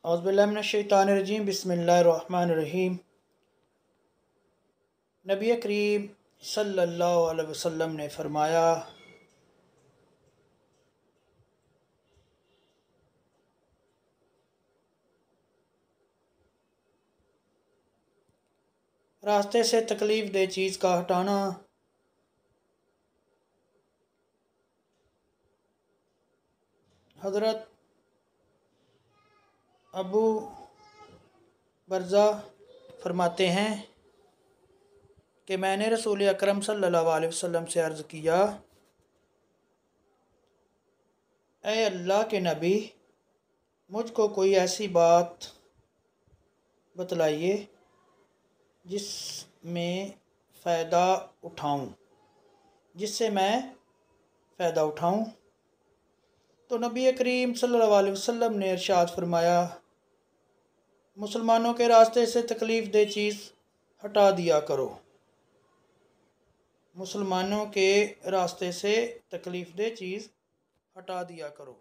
औज़ुबिल्लाहिमिनश्शैतानिर्रजीम बिस्मिल्लाहिर्रहमानिर्रहीम। नबी करीम सल्लल्लाहु अलैहि वसल्लम ने फरमाया, रास्ते से तकलीफ़ दे चीज़ का हटाना हज़रत अबू बरज़ा फरमाते हैं कि मैंने रसूल अकरम सल्लल्लाहु अलैहि वसल्लम से अर्ज़ किया, ए अल्लाह के नबी, मुझको कोई ऐसी बात बतलाइए जिसमें फ़ायदा उठाऊं, जिससे मैं फ़ायदा उठाऊं। तो नबी करीम सल्लल्लाहु अलैहि वसल्लम ने इरशाद फरमाया, मुसलमानों के रास्ते से तकलीफ़ दे चीज़ हटा दिया करो। मुसलमानों के रास्ते से तकलीफ़ दे चीज़ हटा दिया करो।